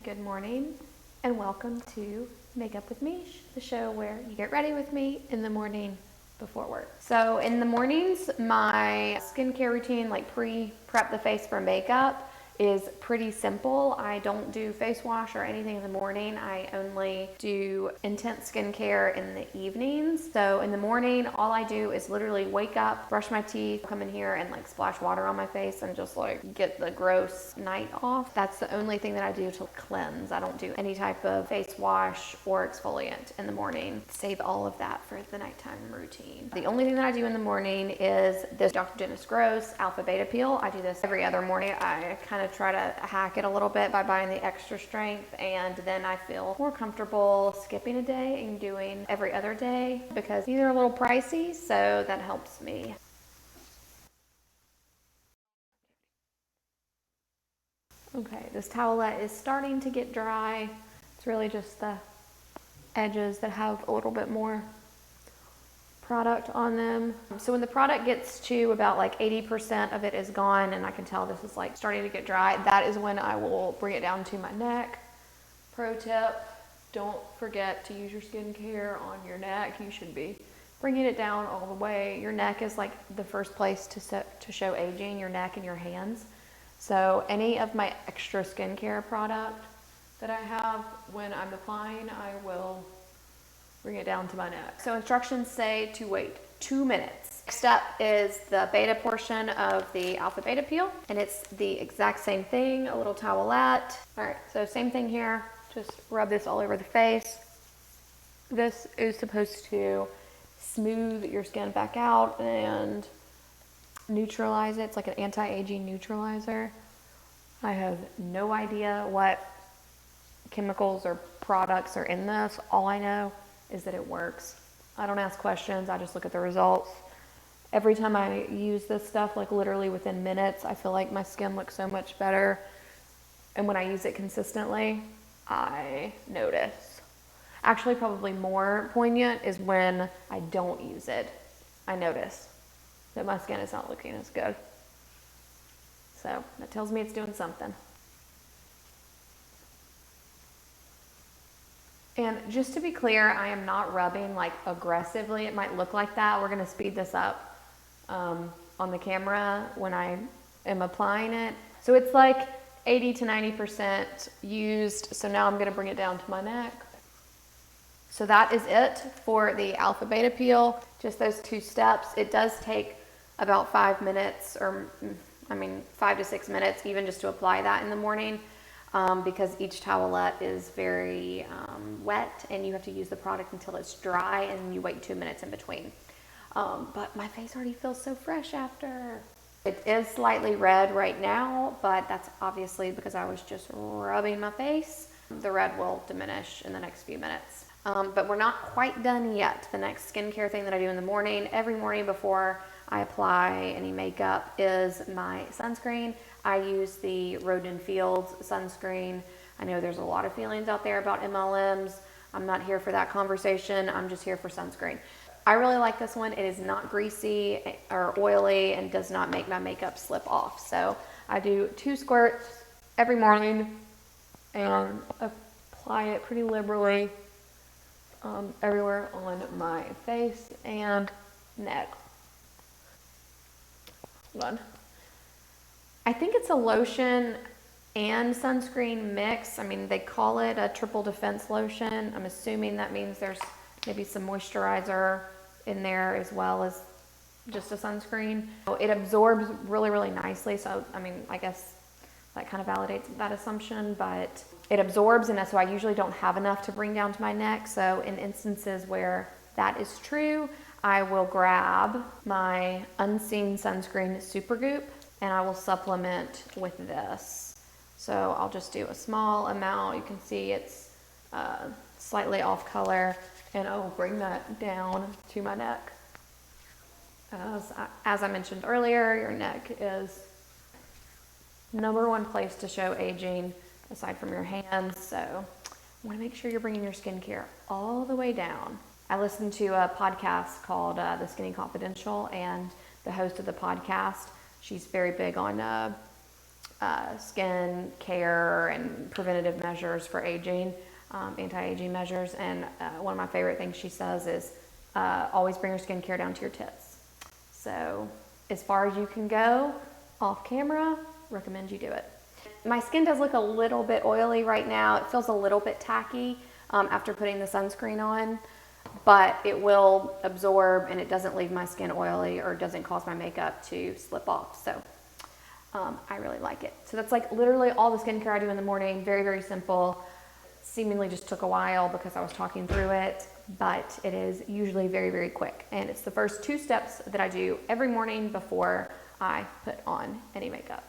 Good morning and welcome to Makeup with Meesh, the show where you get ready with me in the morning before work. So in the mornings, my skincare routine, like pre-prep the face for makeup, is pretty simple. I don't do face wash or anything in the morning. I only do intense skincare in the evenings. So in the morning, all I do is literally wake up, brush my teeth, come in here and like splash water on my face and just like get the gross night off. That's the only thing that I do to cleanse. I don't do any type of face wash or exfoliant in the morning. Save all of that for the nighttime routine. The only thing that I do in the morning is this Dr. Dennis Gross Alpha Beta Peel. I do this every other morning. I kind of try to hack it a little bit by buying the extra strength, and then I feel more comfortable skipping a day and doing every other day because these are a little pricey, so that helps me. Okay, this towelette is starting to get dry. It's really just the edges that have a little bit more product on them. So when the product gets to about like 80% of it is gone and I can tell this is like starting to get dry, that is when I will bring it down to my neck. Pro tip, don't forget to use your skincare on your neck. You should be bringing it down all the way. Your neck is like the first place to show aging, your neck and your hands. So any of my extra skincare product that I have, when I'm applying, I will bring it down to my neck. So instructions say to wait 2 minutes. Next step is the beta portion of the Alpha Beta Peel, and it's the exact same thing, a little towelette. All right, so same thing here, just rub this all over the face. This is supposed to smooth your skin back out and neutralize it. It's like an anti-aging neutralizer. I have no idea what chemicals or products are in this. All I know is that it works. I don't ask questions, I just look at the results. Every time I use this stuff, like literally within minutes, I feel like my skin looks so much better. And when I use it consistently, I notice. Actually, probably more poignant is when I don't use it. I notice that my skin is not looking as good. So that tells me it's doing something. And just to be clear, I am not rubbing like aggressively. It might look like that. We're gonna speed this up on the camera when I am applying it. So it's like 80 to 90% used. So now I'm gonna bring it down to my neck. So that is it for the Alpha Beta Peel, just those 2 steps. It does take about 5 minutes, or 5 to 6 minutes even just to apply that in the morning. Because each towelette is very wet and you have to use the product until it's dry and you wait 2 minutes in between. But my face already feels so fresh after. It is slightly red right now, but that's obviously because I was just rubbing my face. The red will diminish in the next few minutes. But we're not quite done yet. The next skincare thing that I do in the morning, every morning before I apply any makeup, is my sunscreen. I use the Roden Fields sunscreen. I know there's a lot of feelings out there about MLMs. I'm not here for that conversation. I'm just here for sunscreen. I really like this one. It is not greasy or oily and does not make my makeup slip off. So I do 2 squirts every morning and apply it pretty liberally everywhere on my face and neck. Hold on. I think it's a lotion and sunscreen mix. I mean, they call it a triple defense lotion. I'm assuming that means there's maybe some moisturizer in there as well as just a sunscreen. It absorbs really, really nicely. So, I guess that kind of validates that assumption, but it absorbs, and so I usually don't have enough to bring down to my neck. So in instances where that is true, I will grab my Unseen Sunscreen Supergoop and I will supplement with this. So I'll just do a small amount. You can see it's slightly off color, and I will bring that down to my neck. As I mentioned earlier, your neck is #1 place to show aging aside from your hands. So I want to make sure you're bringing your skincare all the way down. I listened to a podcast called The Skinny Confidential, and the host of the podcast, she's very big on skin care and preventative measures for aging, anti-aging measures. And one of my favorite things she says is always bring your skincare down to your tits. So as far as you can go off camera, recommend you do it. My skin does look a little bit oily right now. It feels a little bit tacky after putting the sunscreen on, but it will absorb and it doesn't leave my skin oily or doesn't cause my makeup to slip off. So I really like it. So that's like literally all the skincare I do in the morning. Very, very simple. Seemingly just took a while because I was talking through it, but it is usually very, very quick. And it's the first 2 steps that I do every morning before I put on any makeup.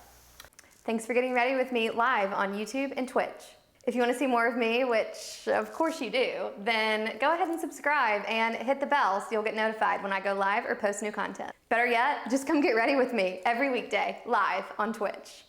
Thanks for getting ready with me live on YouTube and Twitch. If you want to see more of me, which of course you do, then go ahead and subscribe and hit the bell so you'll get notified when I go live or post new content. Better yet, just come get ready with me every weekday live on Twitch.